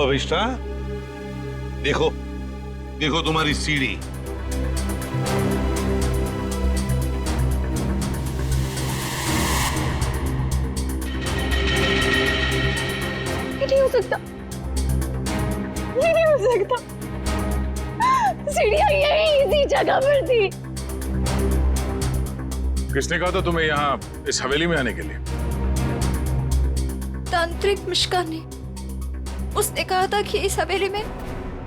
अविष्टा, देखो देखो तुम्हारी सीढ़ी। नहीं हो सकता, ये नहीं हो सकता। सीढ़ियां यही इसी जगह पर थी। किसने कहा था तुम्हें यहाँ इस हवेली में आने के लिए? तांत्रिक मिश्का ने। उसने कहा था कि इस हवेली में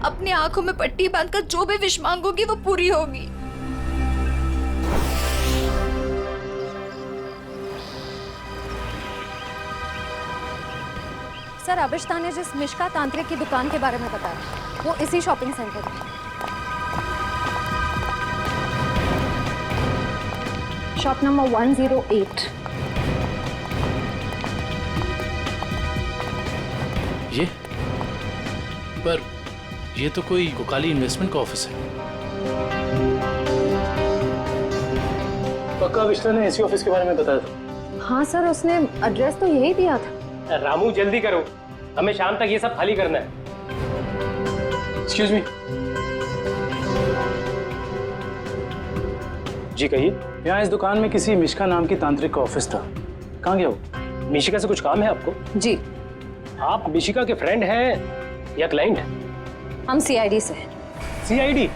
अपनी आंखों में पट्टी बांधकर जो भी विश मांगोगी वो पूरी होगी। सर, अविष्टा ने जिस मिश्का तांत्रिक की दुकान के बारे में बताया वो इसी शॉपिंग सेंटर में। Shop number 108। ये पर ये तो कोई कोकाली इन्वेस्टमेंट का ऑफिस है। पक्का अविष्टा ने इसी ऑफिस के बारे में बताया था? हाँ सर, उसने एड्रेस तो यही दिया था। रामू जल्दी करो, हमें शाम तक ये सब खाली करना है। Excuse me. जी कहिए। यहाँ इस दुकान में किसी मिशिका नाम की तांत्रिक का ऑफिस था, कहाँ गया वो? मिशिका से कुछ काम है आपको? जी। आप मिशिका के फ्रेंड हैं या क्लाइंट हैं? हम सीआईडी से हैं। सीआईडी?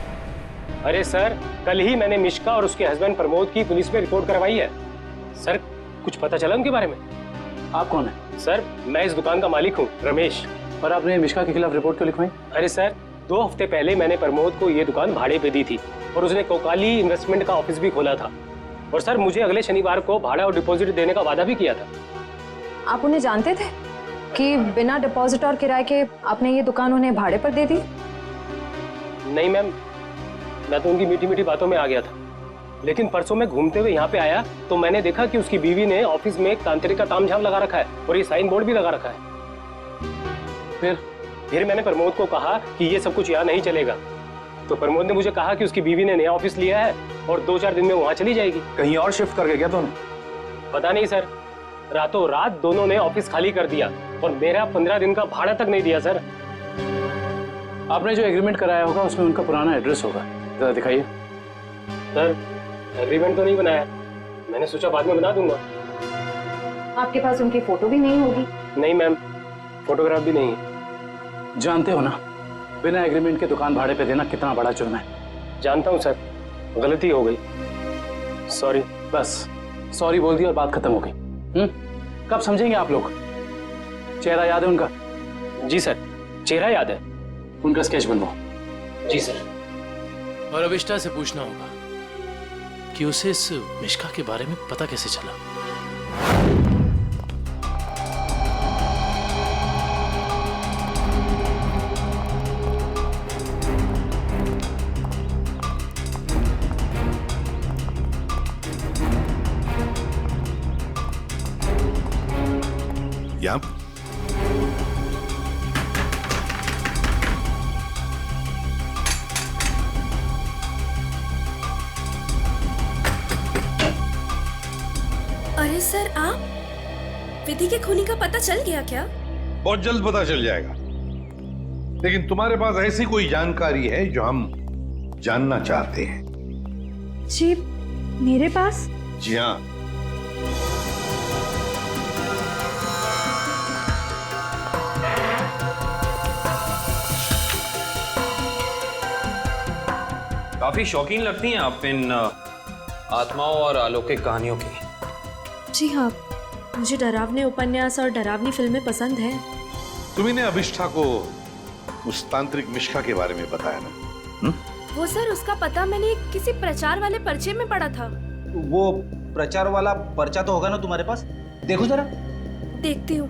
अरे सर, कल ही मैंने मिशिका और उसके हस्बैंड प्रमोद की पुलिस में रिपोर्ट करवाई है। सर, कुछ पता चला उनके बारे में? आप कौन है? सर, मैं इस दुकान का मालिक हूँ, रमेश। और आपने मिशिका के खिलाफ रिपोर्ट क्यों लिखवाई? अरे सर, 2 हफ्ते पहले मैंने प्रमोद को ये दुकान भाड़े पे दी थी और उसने कोकाली इन्वेस्टमेंट का ऑफिस भी खोला था। और सर, मुझे अगले शनिवार को भाड़ा और डिपॉजिट देने का वादा भी किया था। आप उन्हें जानते थे कि बिना डिपॉजिट और किराए के आपने ये दुकान उन्हें भाड़े पर दे दी? नहीं मैम, मैं तो उनकी मीठी मीठी बातों में आ गया था। लेकिन परसों मैं घूमते हुए यहाँ पे आया तो मैंने देखा कि उसकी बीवी ने ऑफिस में एक तांत्रिक का तामझाम लगा रखा है और ये साइन बोर्ड भी लगा रखा है। फिर मैंने प्रमोद को कहा कि ये सब कुछ यहाँ नहीं चलेगा। तो प्रमोद ने मुझे कहा कि उसकी बीवी ने नया ऑफिस लिया है और 2-4 दिन में वहाँ चली जाएगी। कहीं और शिफ्ट करके गया दोनों? पता नहीं सर, रातों रात दोनों ने ऑफिस खाली कर दिया और मेरा 15 दिन का भाड़ा तक नहीं दिया। सर, आपने जो एग्रीमेंट कराया होगा उसमें उनका पुराना एड्रेस होगा, जरा दिखाइए। सर, एग्रीमेंट तो नहीं बनाया, मैंने सोचा बाद में बना दूंगा। आपके पास उनकी फोटो भी नहीं होगी? नहीं मैम, फोटोग्राफ भी नहीं है। जानते हो ना, बिना एग्रीमेंट के दुकान भाड़े पे देना कितना बड़ा जुर्म है। जानता हूँ सर, गलती हो गई, सॉरी। बस सॉरी बोल दी और बात खत्म हो गई। कब समझेंगे आप लोग? चेहरा याद है उनका? जी सर, चेहरा याद है। उनका स्केच बनवाओ। जी सर। और अविष्टा से पूछना होगा कि उसे इस मिशिका के बारे में पता कैसे चला। या अरे सर, आप विधि के खूनी का पता चल गया क्या? बहुत जल्द पता चल जाएगा, लेकिन तुम्हारे पास ऐसी कोई जानकारी है जो हम जानना चाहते हैं? जी, मेरे पास? जी हाँ। काफी शौकीन लगती हैं आप इन आत्माओं और अलौकिक कहानियों की। जी हाँ, मुझे डरावने उपन्यास और डरावनी फिल्में पसंद हैं। तुमने अविष्टा को उस तांत्रिक मिशिका के बारे में बताया ना? वो सर, उसका पता मैंने किसी प्रचार वाले पर्चे में पढ़ा था। वो प्रचार वाला पर्चा तो होगा ना तुम्हारे पास? देखो जरा। देखती हूँ।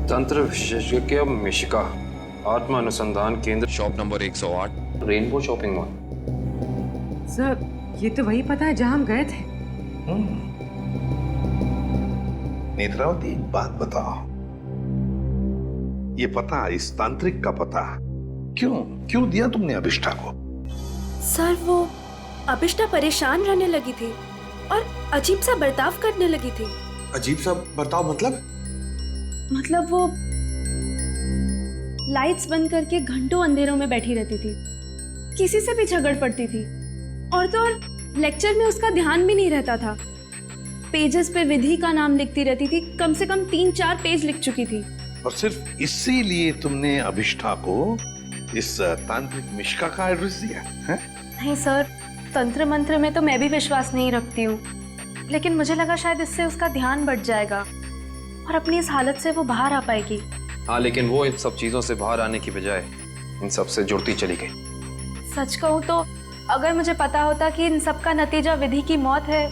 तंत्र विशेषज्ञ मिशिका, आत्मा अनुसंधान केंद्र, shop number 108, rainbow shopping mall. Sir, ये तो वही पता है जहां हम गए थे। नेत्रावती, एक बात बताओ, ये पता, इस तांत्रिक का पता क्यों दिया तुमने अभिष्ठा को? सर वो अभिष्ठा परेशान रहने लगी थी और अजीब सा बर्ताव करने लगी थी। अजीब सा बर्ताव मतलब वो लाइट्स बंद करके घंटों अंधेरों में बैठी रहती थी, किसी से भी झगड़ पड़ती थी, और तो और लेक्चर में उसका ध्यान भी नहीं रहता था। पेजेस पे विधि का नाम लिखती रहती थी, कम से कम 3-4 पेज लिख चुकी थी। और सिर्फ इसीलिए तुमने अभिष्ठा को इस तांत्रिक मिश्का का एड्रेस दिया है? नहीं सर, तंत्र मंत्र में तो मैं भी विश्वास नहीं रखती हूँ, लेकिन मुझे लगा शायद इससे उसका ध्यान बढ़ जाएगा और अपनी इस हालत से वो बाहर आ पाएगी। हाँ, लेकिन वो इन सब चीजों से बाहर आने की बजाय इन सब से जुड़ती चली गई। सच कहूँ तो अगर मुझे पता होता कि इन सब का नतीजा विधि की मौत है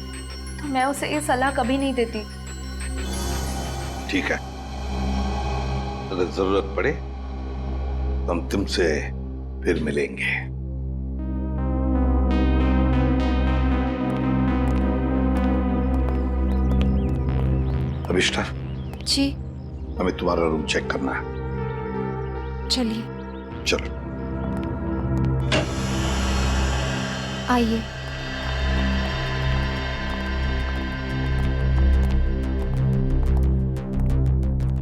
तो मैं उसे ये सलाह कभी नहीं देती। ठीक है, अगर जरूरत पड़े हम तुमसे फिर मिलेंगे। अभिष्ठा जी हमें तुम्हारा रूम चेक करना है। चलिए चलो आइए।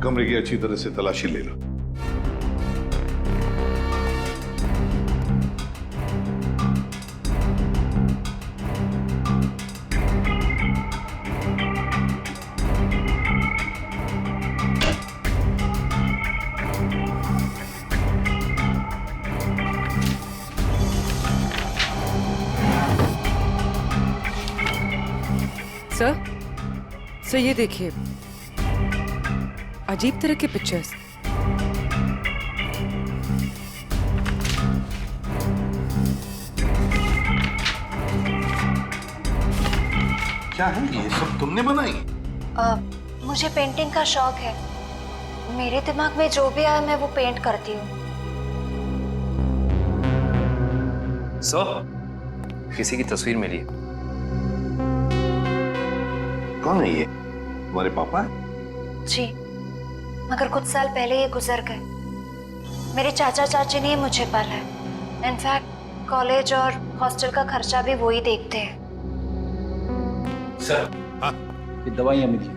कमरे की अच्छी तरह से तलाशी ले लो। सर ये देखिए, अजीब तरह के पिक्चर्स। क्या है ये सब तुमने बनाई? मुझे पेंटिंग का शौक है, मेरे दिमाग में जो भी आया मैं वो पेंट करती हूँ। सर, किसी की तस्वीर मिली है। कौन है ये? तुम्हारे पापा? जी, मगर कुछ साल पहले ये गुजर गए। मेरे चाचा चाची ने मुझे पाला है। इनफैक्ट कॉलेज और हॉस्टल का खर्चा भी वो ही देखते हैं। सर, हाँ? ये दवाइयाँ मिली।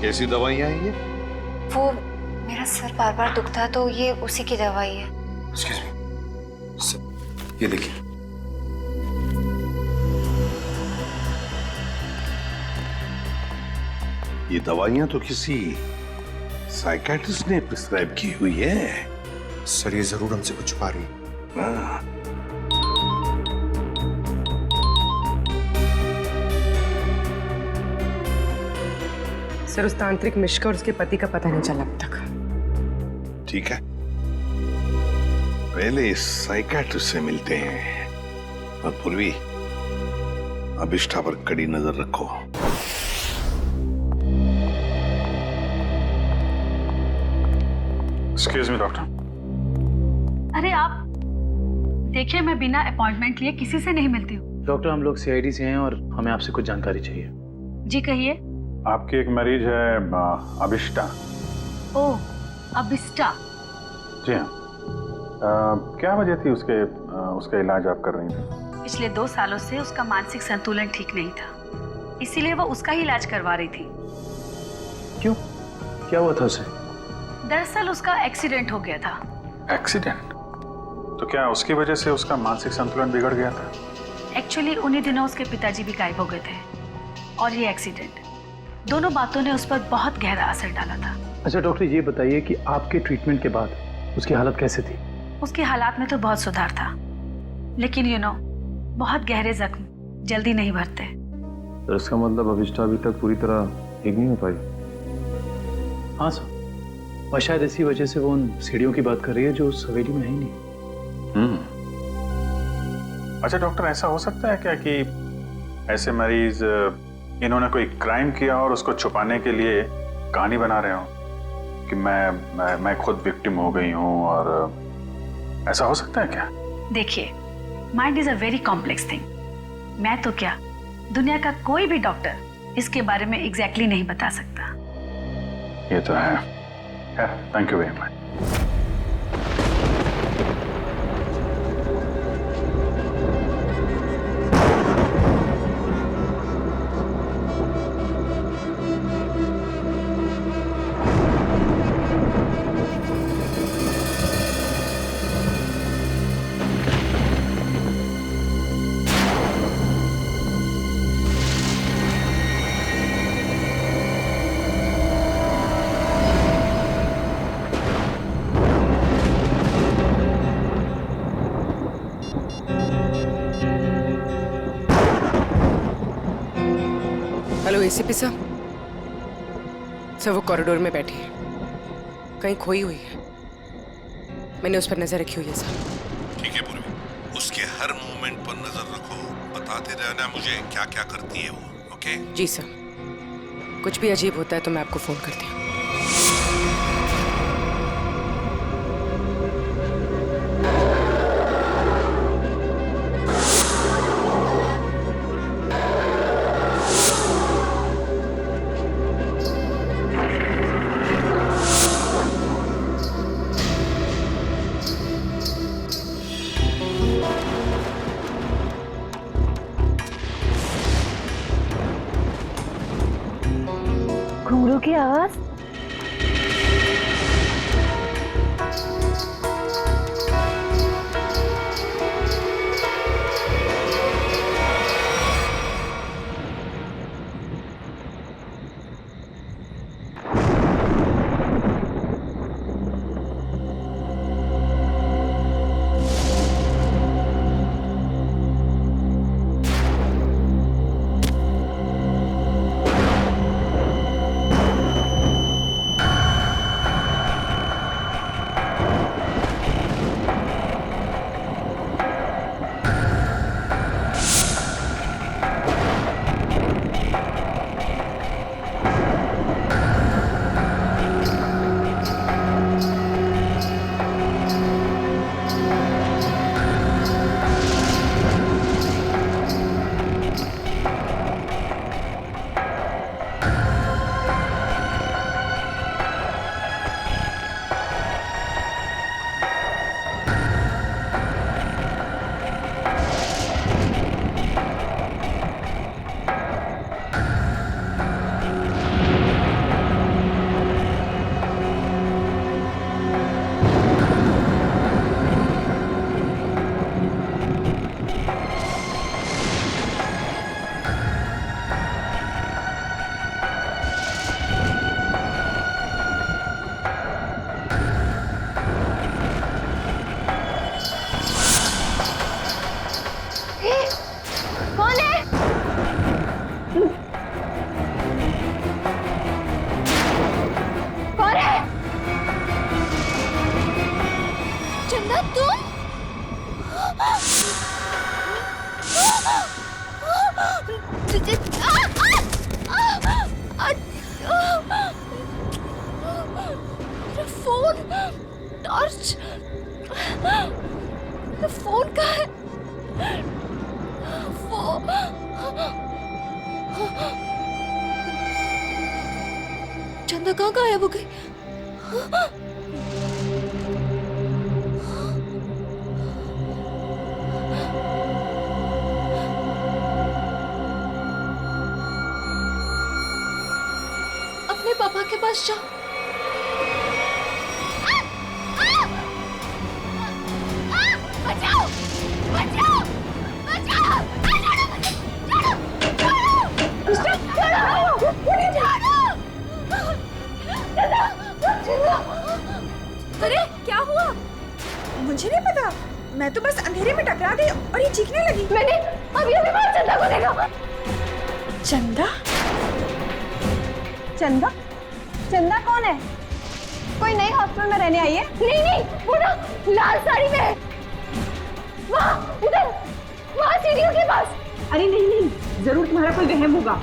कैसी दवाइयाँ हैं ये? वो मेरा सर बार बार दुखता है तो ये उसी की दवाई है। Excuse me. सर, ये देखिए। ये दवाइयाँ तो किसी साइकियाट्रिस्ट ने प्रिस्क्राइब की हुई है। सर, ये जरूर हमसे कुछ छुपा रही है। हाँ। सर, उस तांत्रिक मिश्का और उसके पति का पता नहीं चला अब तक। ठीक है, पहले इस साइकियाट्रिस्ट से मिलते हैं और पूर्वी अभिष्ठा पर कड़ी नजर रखो। Excuse me doctor. अरे आप देखिए, मैं बिना अपॉइंटमेंट लिए किसी से नहीं मिलती हूँ। डॉक्टर, हम लोग सीआईडी से हैं और हमें आपसे कुछ जानकारी चाहिए। जी कहिए। आपकी एक मरीज है अभिष्ठा। ओह, अभिष्ठा। जी हाँ। क्या वजह थी उसका इलाज आप कर रही थी? पिछले 2 सालों से उसका मानसिक संतुलन ठीक नहीं था, इसीलिए वो उसका ही इलाज करवा रही थी। क्यों, क्या हुआ था उसे? दरअसल उसका एक्सीडेंट हो गया था। एक्सीडेंट? तो क्या उसकी वजह से उसका मानसिक संतुलन बिगड़ गया था? एक्चुअली उन्हीं दिनों उसके पिताजी भी गायब हो गए थे और ये एक्सीडेंट, दोनों बातों ने उस पर बहुत गहरा असर डाला था। अच्छा डॉक्टर, ये बताइए कि आपके ट्रीटमेंट के बाद उसकी हालत कैसे थी? उसकी हालात में तो बहुत सुधार था, लेकिन बहुत गहरे जख्म जल्दी नहीं भरते। तो इसका मतलब अभिष्ठा अभी तक पूरी तरह ठीक नहीं हो पाई? हाँ सर, और शायद इसी वजह से वो उन सीढ़ियों की बात कर रही है जो उस हवेली में है ही नहीं। अच्छा डॉक्टर, ऐसा हो सकता है क्या कि ऐसे मरीज इन्होंने कोई क्राइम किया और उसको छुपाने के लिए कहानी बना रहे हो कि मैं खुद विक्टिम हो गई हूँ, और ऐसा हो सकता है क्या? देखिए, mind is a very complex thing. मैं तो क्या, दुनिया का कोई भी डॉक्टर इसके बारे में एग्जैक्टली नहीं बता सकता। ये तो है। Thank you very much. Hello ACP साहब। सर वो कॉरिडोर में बैठी है, कहीं खोई हुई है। मैंने उस पर नजर रखी हुई है सर। ठीक है पूर्वी, उसके हर मूवमेंट पर नजर रखो, बताते रहना मुझे क्या क्या करती है वो। ओके? जी सर, कुछ भी अजीब होता है तो मैं आपको फोन करती हूँ। घुंघरू की आवाज। फोन कहाँ है? चंदा कहाँ गायब हो गई? अपने पापा के पास जा। बचाओ! बचाओ! बचाओ! अरे क्या हुआ? मुझे नहीं पता, मैं तो बस अंधेरे में टकरा गई और ये चीखने लगी। मैंने अभी बार चंदा को देखा। चंदा? चंदा? चंदा कौन है? कोई नई हॉस्टल में रहने आई है? नहीं नहीं, वो ना लाल साड़ी में है। वहाँ उधर, वहाँ सीढ़ियों के पास। अरे नहीं नहीं, जरूर तुम्हारा कोई वहम होगा।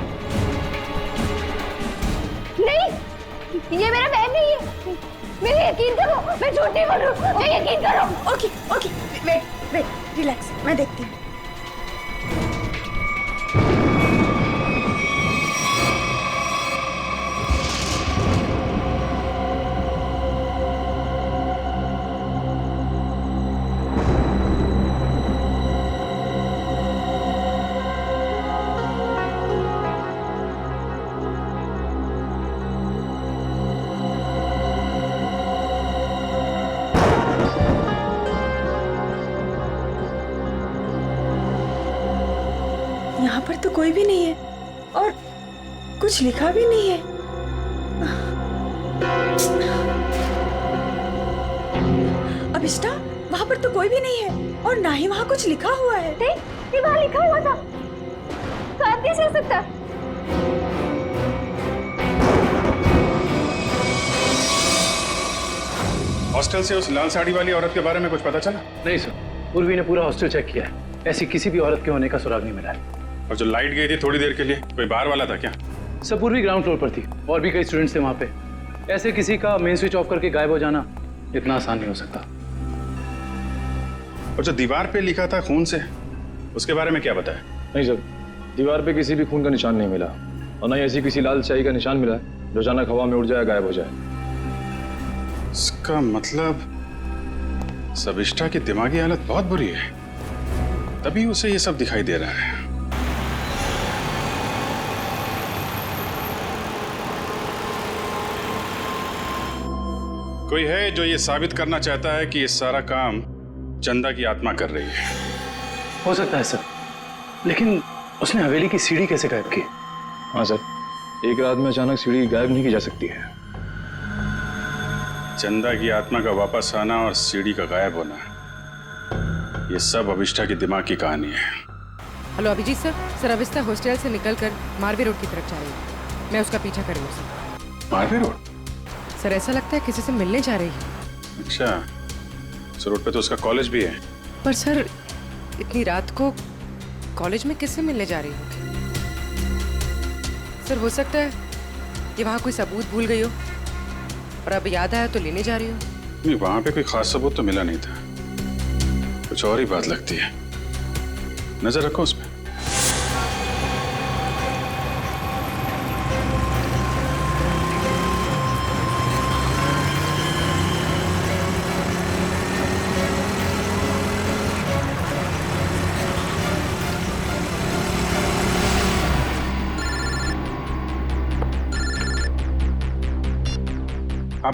नहीं, ये मेरा बहन नहीं है। मेरे यकीन करो, मैं झूठ नहीं बोल रही हूँ। मैं यकीन करो। ओके ओके, वेट, रिलैक्स, मैं देखती हूँ। यहाँ पर तो कोई भी नहीं है और कुछ लिखा भी नहीं है। अभिष्टा, वहाँ पर तो कोई भी नहीं है और ना ही वहाँ कुछ लिखा हुआ है। ये वहाँ लिखा हुआ था, तो कैसे हो सकता? हॉस्टल से उस लाल साड़ी वाली औरत के बारे में कुछ पता चला? नहीं सर, उर्वी ने पूरा हॉस्टल चेक किया है, ऐसी किसी भी औरत के होने का सुराग नहीं मिला है। और जो लाइट गई थी थोड़ी देर के लिए, कोई बाहर वाला था क्या? सब उर्वी ग्राउंड फ्लोर पर थी और भी कई स्टूडेंट्स थे वहाँ पे। ऐसे किसी का मेन स्विच ऑफ करके गायब हो जाना इतना आसान नहीं हो सकता। और जो दीवार पे लिखा था खून से, उसके बारे में क्या बताया? नहीं सर, दीवार पे किसी भी खून का निशान नहीं मिला और न ही ऐसी किसी लाल स्याही का निशान मिला है जो अचानक हवा में उड़ जाए, गायब हो जाए। इसका मतलब सविष्टा की दिमागी हालत बहुत बुरी है, तभी उसे ये सब दिखाई दे रहा है। कोई है जो ये साबित करना चाहता है कि ये सारा काम चंदा की आत्मा कर रही है। हो सकता है सर, लेकिन उसने हवेली की सीढ़ी कैसे गायब की? हाँ सर, एक रात में अचानक सीढ़ी गायब नहीं की जा सकती है। चंदा की आत्मा का वापस आना और सीढ़ी का गायब होना, ये सब अभिष्टा की दिमाग की कहानी है। Hello Abhijeet sir, sir Abhishta hostel से निकलकर मारवे रोड की तरफ जा रही है। मैं उसका पीछा करूँगा सर। मारवे रोड? सर ऐसा लगता है किसी से मिलने जा रही है। अच्छा, इस रोड पे तो उसका कॉलेज भी है। पर सर इतनी रात को कॉलेज में किससे मिलने जा रही होगी? सर हो सकता है ये वहाँ कोई सबूत भूल गई हो और अब याद आया तो लेने जा रही हो। नहीं, वहाँ पे कोई खास सबूत तो मिला नहीं था, कुछ और ही बात लगती है। नजर रखो उस पे।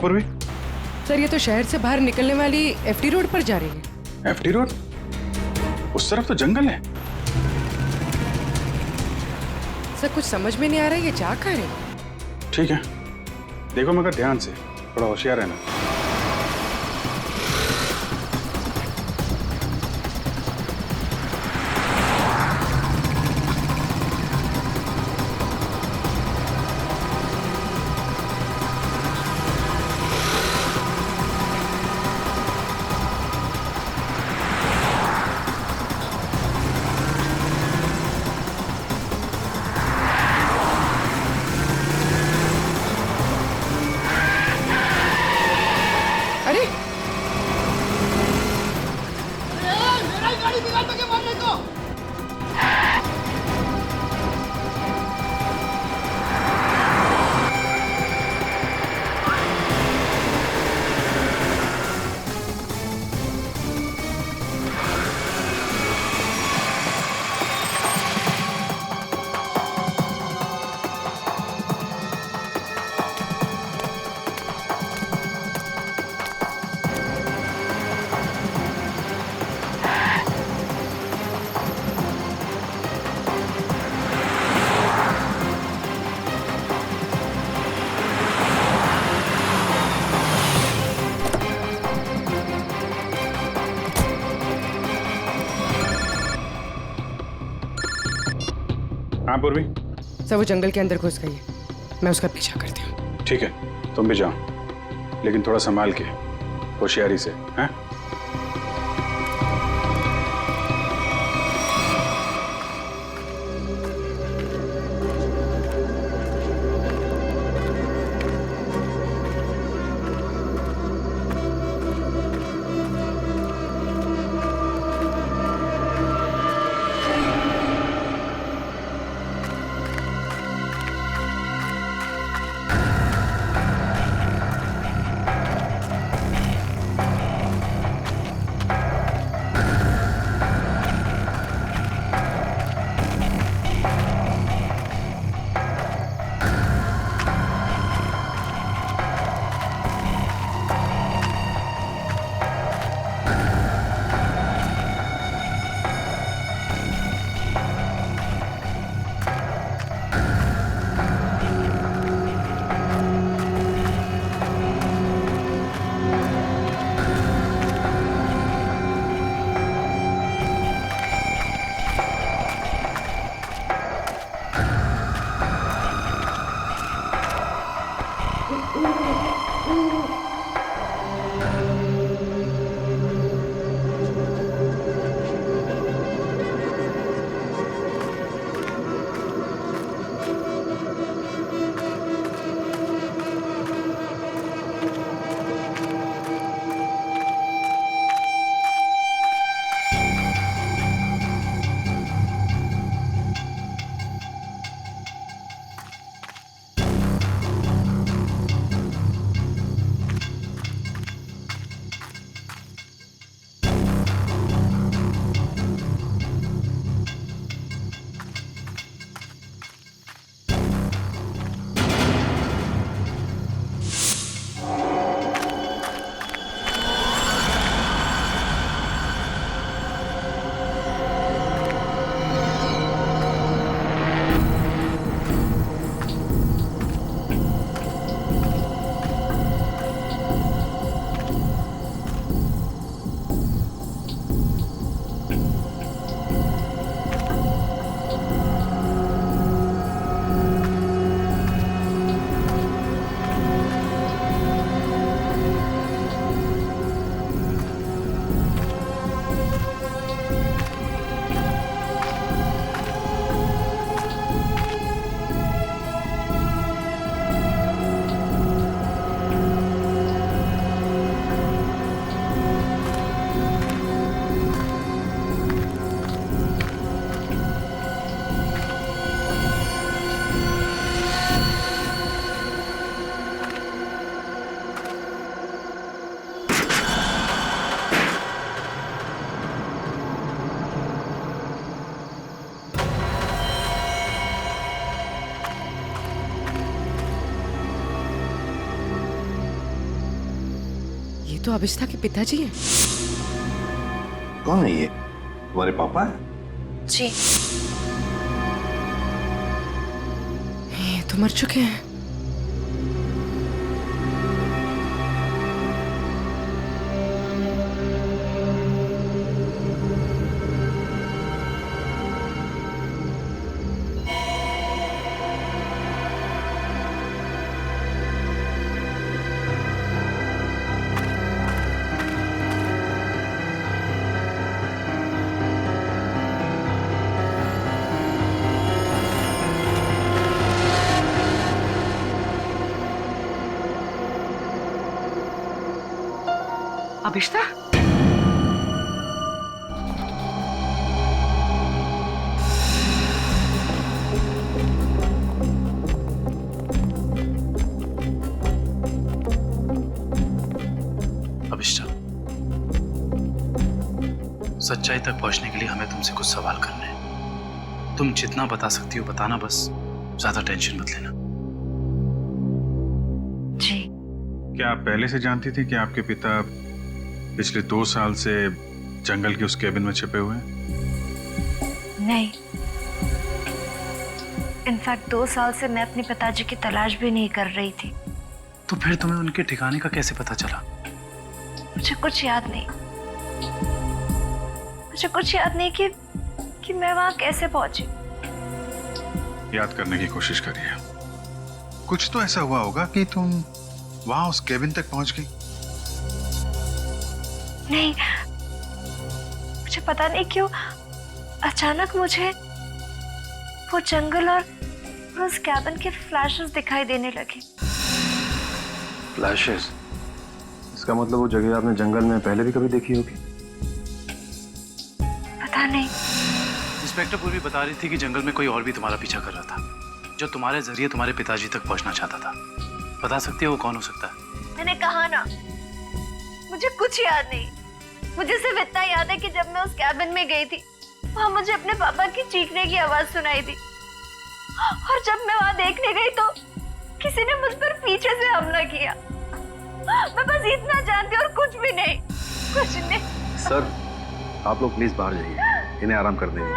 पूर्वी सर ये तो शहर से बाहर निकलने वाली एफडी रोड पर जा रही है। FD road? उस तरफ तो जंगल है। सर कुछ समझ में नहीं आ रहा है ये जा कहाँ रही है। ठीक है, देखो मगर ध्यान से, थोड़ा होशियार रहना। अरे मेरा गाड़ी बिगाड़ के मारने को। हाँ पूर्वी। सर वो जंगल के अंदर घुस गई है, मैं उसका पीछा करती हूँ। ठीक है, तुम भी जाओ, लेकिन थोड़ा संभाल के, होशियारी से। हैं? तो अभिष्ठा के पिताजी हैं। कौन है ये? तुम्हारे पापा है? जी। ये तो मर चुके हैं। अभिष्ठा? अभिष्ठा, सच्चाई तक पहुंचने के लिए हमें तुमसे कुछ सवाल करने हैं। तुम जितना बता सकती हो बताना, बस ज्यादा टेंशन मत लेना। जी। क्या आप पहले से जानती थी कि आपके पिता पिछले 2 साल से जंगल के उस केबिन में छिपे हुए हैं? नहीं, इनफैक्ट 2 साल से मैं अपने पिताजी की तलाश भी नहीं कर रही थी। तो फिर तुम्हें उनके ठिकाने का कैसे पता चला? मुझे कुछ याद नहीं। मुझे कुछ याद नहीं कि मैं वहां कैसे पहुंची। याद करने की कोशिश करिए। कुछ तो ऐसा हुआ होगा कि तुम वहां उस केबिन तक पहुंच गई। नहीं, मुझे पता नहीं क्यों अचानक मुझे वो जंगल और उस कैबिन के फ्लैशेस दिखाई देने लगे। फ्लैशेस? इसका मतलब वो जगह आपने जंगल में पहले भी कभी देखी होगी? पता नहीं। इंस्पेक्टर पूर्वी बता रही थी कि जंगल में कोई और भी तुम्हारा पीछा कर रहा था, जो तुम्हारे जरिए तुम्हारे पिताजी तक पहुंचना चाहता था। बता सकती हो वो कौन हो सकता है? मैंने कहा ना, मुझे कुछ याद नहीं। मुझे सिर्फ इतना याद है कि जब मैं उस कैबिन में गई थी, वहां मुझे अपने पापा की चीखने की आवाज सुनाई दी, और जब मैं वहां देखने गई तो किसी ने मुझ पर पीछे से हमला किया। मैं बस इतना जानती हूँ और कुछ भी नहीं, कुछ नहीं। सर, आप लोग प्लीज बाहर जाइए, इन्हें आराम कर देंगे।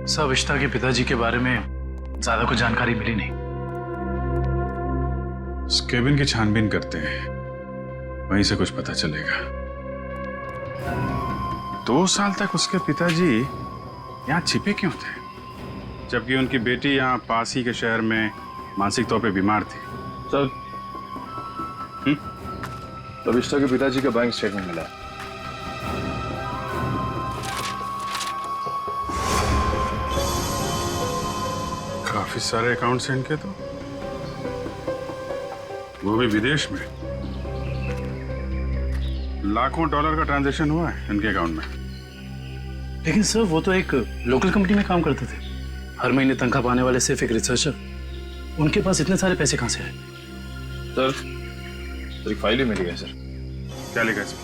सब अभिष्ठा के पिताजी के बारे में ज्यादा कुछ जानकारी मिली नहीं। उस केबिन की छानबीन करते हैं, वहीं से कुछ पता चलेगा। 2 साल तक उसके पिताजी यहाँ छिपे क्यों थे, जबकि उनकी बेटी यहाँ पास ही के शहर में मानसिक तौर पे बीमार थी? सर, अभिष्ठा के पिताजी का बैंक स्टेटमेंट मिला। काफी सारे अकाउंट्स हैं इनके, तो वो भी विदेश में। लाखों डॉलर का ट्रांजैक्शन हुआ है इनके अकाउंट में। लेकिन सर, वो तो एक लोकल कंपनी में काम करते थे, हर महीने तनख्वाह पाने वाले सिर्फ एक रिसर्चर। उनके पास इतने सारे पैसे कहां से आए? सर, एक फाइल ही मिली है सर। क्या लिखा है इसमें?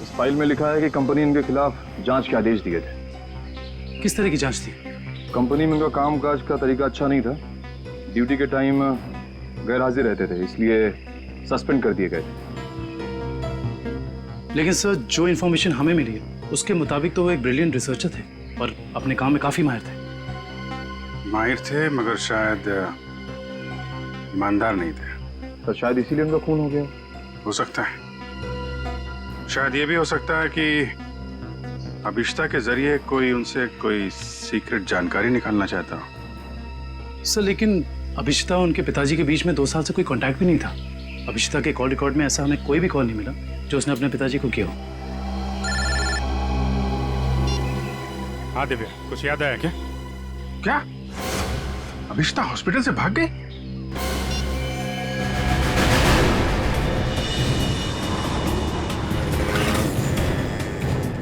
इस फाइल में लिखा है कि कंपनी इनके खिलाफ जांच के आदेश दिए थे। किस तरह की जांच थी? कंपनी में इनका कामकाज का तरीका अच्छा नहीं था। ड्यूटी के टाइम गैर हाजिर रहते थे, इसलिए सस्पेंड कर दिए गए। लेकिन सर, जो इन्फॉर्मेशन हमें मिली है उसके मुताबिक तो वो एक ब्रिलियंट रिसर्चर थे और अपने काम में काफी माहिर थे। माहिर थे, मगर शायद ईमानदार नहीं थे। तो शायद इसीलिए उनका खून हो गया। हो सकता है। शायद ये भी हो सकता है कि अभिष्ठा के जरिए कोई उनसे कोई सीक्रेट जानकारी निकालना चाहता हो। सर, लेकिन अभिष्ठा और उनके पिताजी के बीच में 2 साल से कोई कांटेक्ट भी नहीं था। अभिष्ठा के कॉल रिकॉर्ड में ऐसा हमें कोई भी कॉल नहीं मिला जो उसने अपने पिताजी को किया हो। हाँ दिव्या, कुछ याद आया क्या? क्या अभिष्ठा हॉस्पिटल से भाग गई?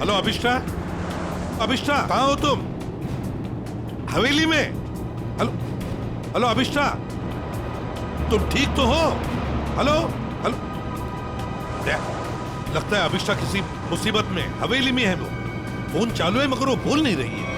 हेलो अभिष्ठा, अभिष्ठा कहाँ हो तुम? हवेली में? हेलो हेलो अभिष्ठा, तुम ठीक तो हो? हेलो हेलो, लगता है अभिष्ठा किसी मुसीबत में हवेली में है। वो फोन चालू है मगर वो बोल नहीं रही है।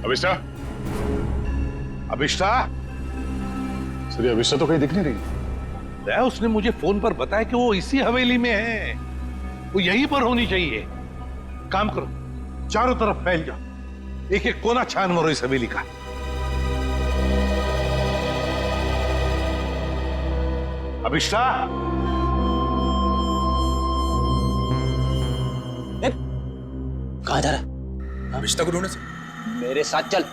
अभिष्टा? अभिष्टा? सर, ये अभिष्टा तो कहीं दिख नहीं रही। उसने मुझे फोन पर बताया कि वो इसी हवेली में है, वो यहीं पर होनी चाहिए। काम करो, चारों तरफ फैल जाओ, एक एक कोना छान मारो इस हवेली का। अभिष्टा? कहाँ जा रहा है? अभिष्टा को ढूंढने से। मेरे साथ चल।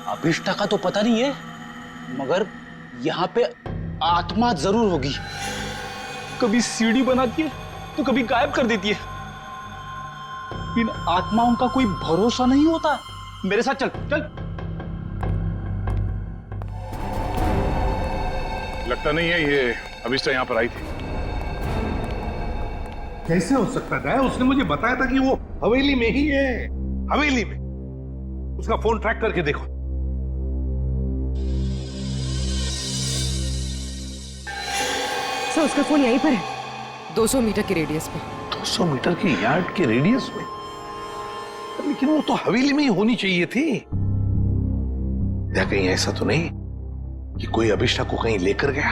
अभिष्टा का तो पता नहीं है, मगर यहाँ पे आत्मा जरूर होगी। कभी सीढ़ी बनाती है तो कभी गायब कर देती है। इन आत्माओं का कोई भरोसा नहीं होता। मेरे साथ चल चल। लगता नहीं है ये अभिष्टा यहाँ पर आई थी। कैसे हो सकता है? उसने मुझे बताया था कि वो हवेली में ही है, हवेली में। उसका फोन ट्रैक करके देखो। सर, उसका फोन यहीं पर है, 200 मीटर के रेडियस पे। 200 मीटर की यार्ड के रेडियस में? लेकिन वो तो हवेली में ही होनी चाहिए थी। या कहीं ऐसा तो नहीं कि कोई अभिष्टा को कहीं लेकर गया?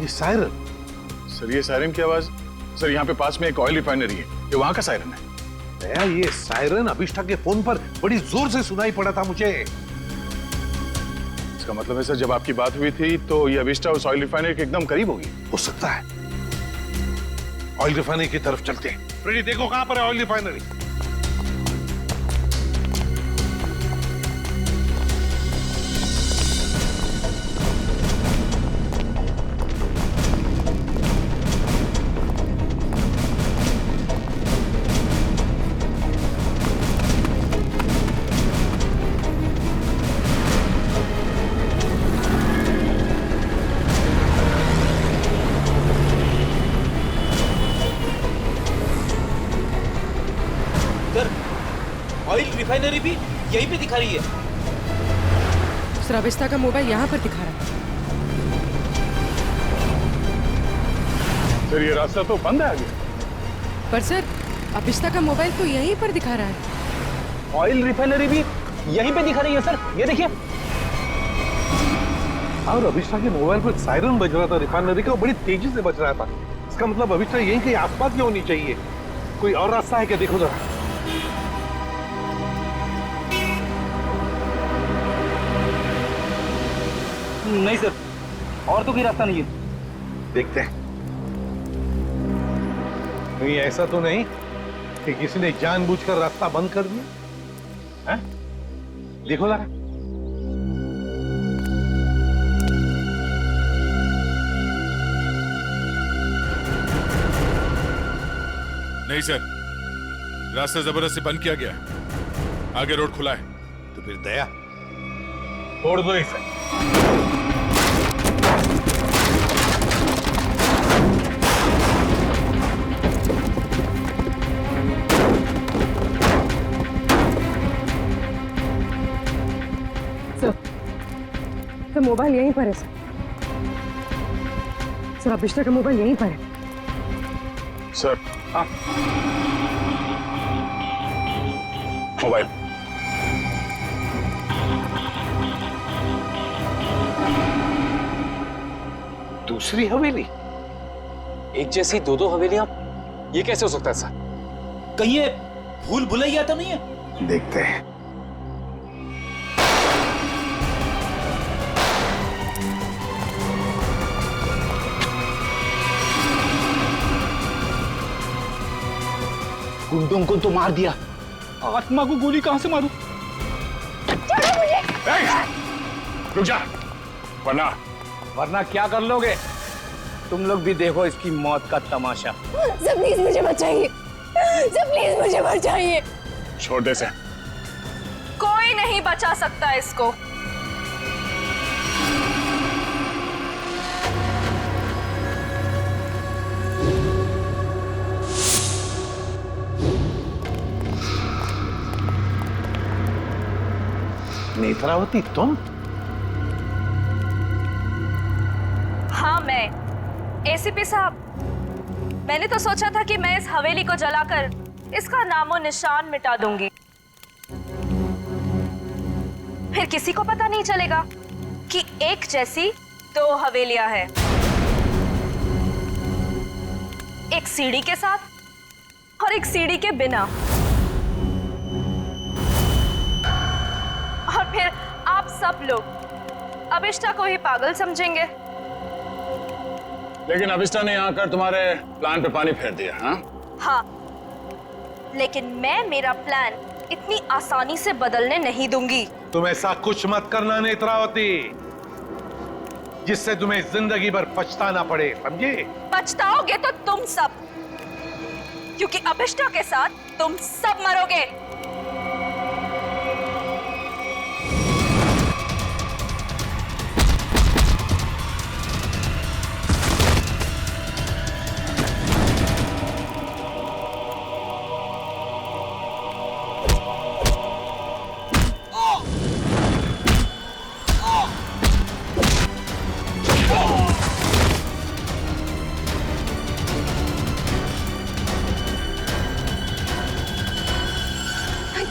ये सायरन। सर, ये सायरन की आवाज, सर यहाँ पे पास में एक ऑयल रिफाइनरी है, ये वहां का सायरन है। ये सायरन अभिष्टा के फोन पर बड़ी जोर से सुनाई पड़ा था मुझे। इसका मतलब है सर, जब आपकी बात हुई थी तो ये अभिष्टा उस ऑयल रिफाइनरी के एकदम करीब होगी। हो सकता है। ऑयल रिफाइनरी की तरफ चलते हैं। फ्रेडी, देखो कहां पर है ऑयल रिफाइनरी। ऑयल रिफाइनरी भी यहीं पे दिखा रही है। सर, अभिष्टा का मोबाइल यहाँ पर दिखा रहा है। सर, ये रास्ता तो बंद है आगे। पर सर, अभिष्टा का मोबाइल तो यहीं पर दिखा रहा है। ऑयल रिफाइनरी भी यहीं पे दिखा रही है सर, ये देखिए। और अभिष्टा के मोबाइल पर सायरन बज रहा था रिफाइनरी का, बड़ी तेजी से बज रहा था। इसका मतलब अभिष्टा यहीं कहीं आसपास ही होनी चाहिए। कोई और रास्ता है क्या? देखो जरा। नहीं सर, और तो कोई रास्ता नहीं है। देखते हैं। नहीं, ऐसा तो नहीं कि किसी ने जानबूझकर रास्ता बंद कर दिया है? देखो जरा। नहीं सर, रास्ता जबरदस्ती बंद किया गया, आगे रोड खुला है। तो फिर दया, छोड़ दो इसे। सर, मोबाइल यहीं पर है सर। सर, अभिष्टा का मोबाइल यहीं पर है। सर, हाँ, मोबाइल। दूसरी हवेली? एक जैसी दो दो हवेलियां, ये कैसे हो सकता है सर? कहीं ये भूल भुलैया तो नहीं है? देखते हैं। गुंडों को तो मार दिया, आत्मा को गोली कहां से मारूं? रुक जा, वरना क्या कर लोगे? तुम लोग भी देखो इसकी मौत का तमाशा। सर प्लीज मुझे बचाइए, सर प्लीज मुझे बचाइए। छोड़ दे से। कोई नहीं बचा सकता इसको। नेत्रावती, तुम? हाँ, मैं। एसीपी साहब, मैंने तो सोचा था कि मैं इस हवेली को जलाकर इसका नामो निशान मिटा दूंगी। फिर किसी को पता नहीं चलेगा कि एक जैसी दो हवेलियां हैं, एक सीढ़ी के साथ और एक सीढ़ी के बिना। और फिर आप सब लोग अभिष्टा को ही पागल समझेंगे। लेकिन अभिष्टा ने यहाँ आकर तुम्हारे प्लान पे पानी फेर दिया। हाँ, लेकिन मैं मेरा प्लान इतनी आसानी से बदलने नहीं दूंगी। तुम ऐसा कुछ मत करना नेत्रावती जिससे तुम्हें जिंदगी भर पछताना पड़े, समझे? पछताओगे तो तुम सब, क्योंकि अभिष्टा के साथ तुम सब मरोगे।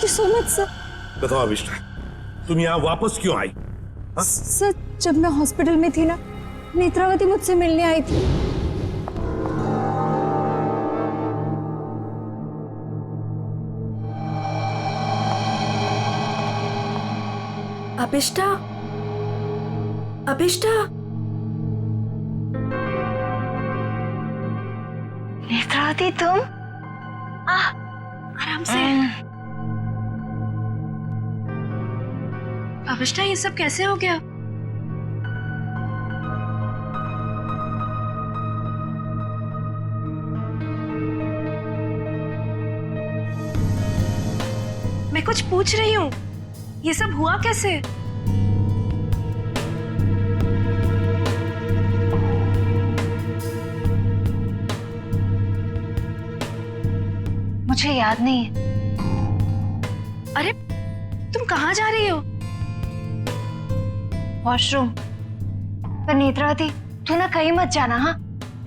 So much sir. बताओ अभिष्टा, तुम यहाँ वापस क्यों आई? सर, जब मैं हॉस्पिटल में थी ना, नेत्रावती मुझसे मिलने आई थी। अभिष्टा, अभिष्टा, नेत्रावती तुम? आराम से। अभिष्टा, ये सब कैसे हो गया? मैं कुछ पूछ रही हूँ, ये सब हुआ कैसे? मुझे याद नहीं है। अरे, तुम कहाँ जा रही हो? वॉशरूम। पर नेत्रावती, तू ना कहीं मत जाना। हाँ,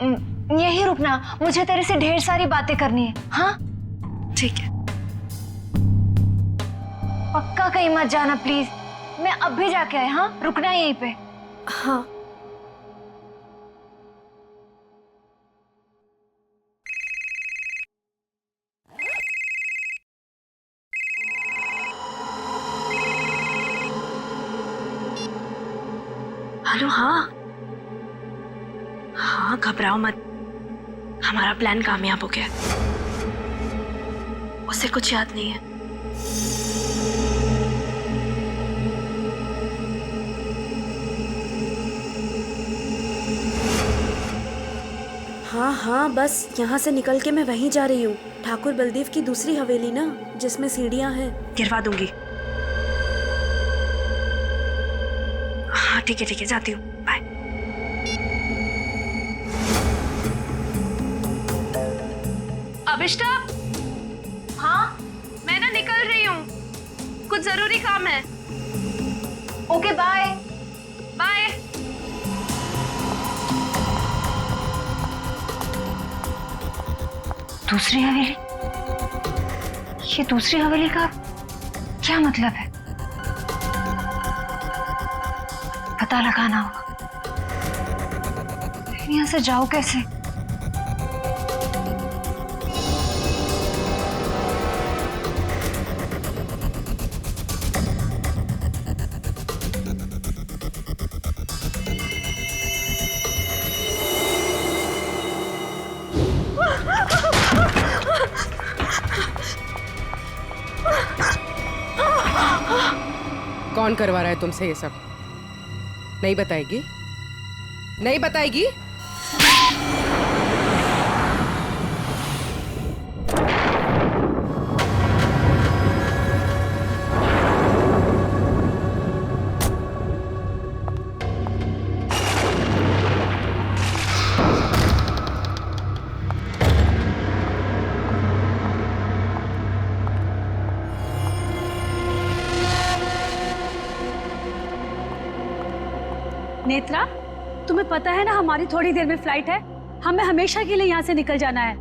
यहीं रुकना, मुझे तेरे से ढेर सारी बातें करनी है। हाँ, ठीक है। पक्का कहीं मत जाना प्लीज। मैं अब भी जाके आए। हाँ, रुकना यहीं पे। हाँ। हेलो। हाँ हाँ, घबराओ मत, हमारा प्लान कामयाब हो गया। उसे कुछ याद नहीं है। हाँ हाँ, बस यहाँ से निकल के मैं वहीं जा रही हूँ। ठाकुर बलदेव की दूसरी हवेली ना, जिसमें सीढ़ियाँ हैं। गिरवा दूंगी। हाँ ठीक है, जाती हूँ। बाय। अभिष्टा। हाँ, मैं ना निकल रही हूँ, कुछ जरूरी काम है। Okay, bye bye. दूसरी हवेली? ये दूसरी हवेली का क्या मतलब है? पता लगाना होगा। यहाँ से जाओ कैसे? कौन करवा रहा है तुमसे ये सब? नहीं बताएगी? नहीं बताएगी? नेत्रा, तुम्हें पता है ना हमारी थोड़ी देर में फ्लाइट है। हमें हमेशा के लिए यहाँ से निकल जाना है।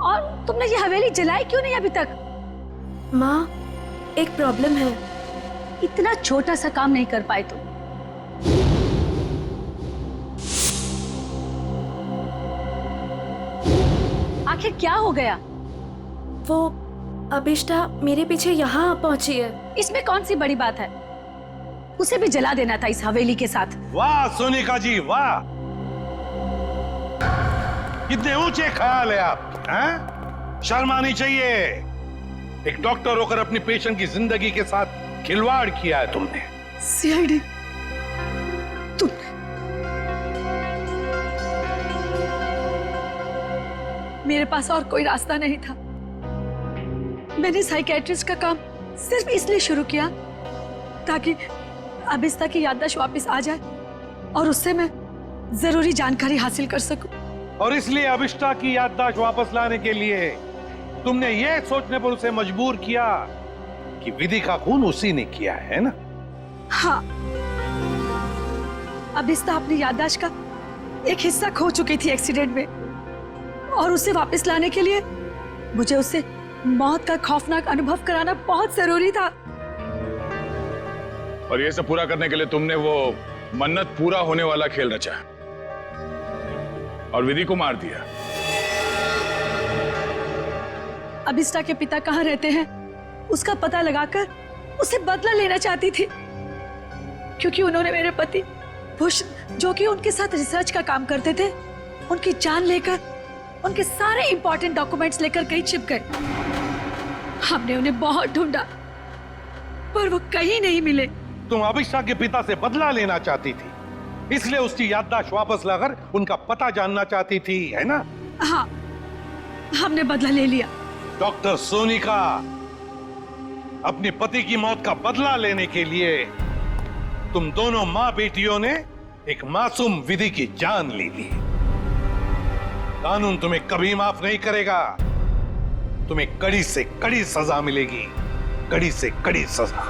और तुमने ये हवेली जलाई क्यों नहीं अभी तक? माँ, एक प्रॉब्लम है। इतना छोटा सा काम नहीं कर पाए तुम। आखिर क्या हो गया? वो अभिष्टा मेरे पीछे यहाँ पहुंची है। इसमें कौन सी बड़ी बात है? उसे भी जला देना था इस हवेली के साथ। वाह सोनिका जी वाह, कितने ऊंचे ख्याल है आप, हैं? शर्म आनी चाहिए। एक डॉक्टर होकर अपनी पेशेंट की जिंदगी के साथ खिलवाड़ किया है तुमने। सीआईडी, तुम मेरे पास और कोई रास्ता नहीं था। मैंने साइकेट्रिस्ट का काम सिर्फ इसलिए शुरू किया ताकि अभिष्टा की याददाश्त वापस आ जाए और उससे मैं जरूरी जानकारी हासिल कर सकूं। और इसलिए अभिष्टा की याददाश्त वापस लाने के लिए तुमने ये सोचने पर उसे मजबूर किया कि विधि का खून उसी ने किया है ना? हाँ, अभिष्टा अपनी याददाश्त का एक हिस्सा खो चुकी थी एक्सीडेंट में, और उसे वापस लाने के लिए मुझे उससे मौत का खौफनाक अनुभव कराना बहुत जरूरी था। और ये सब पूरा करने के लिए तुमने वो मन्नत पूरा होने वाला खेल रचा और विधि को मार दिया। अभिष्टा के पिता कहाँ रहते हैं उसका पता लगाकर उसे बदला लेना चाहती थी, क्योंकि उन्होंने मेरे पति बुश, जो कि उनके साथ रिसर्च का काम करते थे, उनकी जान लेकर उनके सारे इंपॉर्टेंट डॉक्यूमेंट्स लेकर कहीं छिप गए। हमने उन्हें बहुत ढूंढा पर वो कहीं नहीं मिले। तुम अभिष्टा के पिता से बदला लेना चाहती थी, इसलिए उसकी याददाश्त वापस लाकर उनका पता जानना चाहती थी, है ना? हाँ, हमने बदला ले लिया। डॉक्टर सोनिका, अपने पति की मौत का बदला लेने के लिए तुम दोनों मां बेटियों ने एक मासूम विधि की जान ली थी। कानून तुम्हें कभी माफ नहीं करेगा। तुम्हें कड़ी से कड़ी सजा मिलेगी, कड़ी से कड़ी सजा।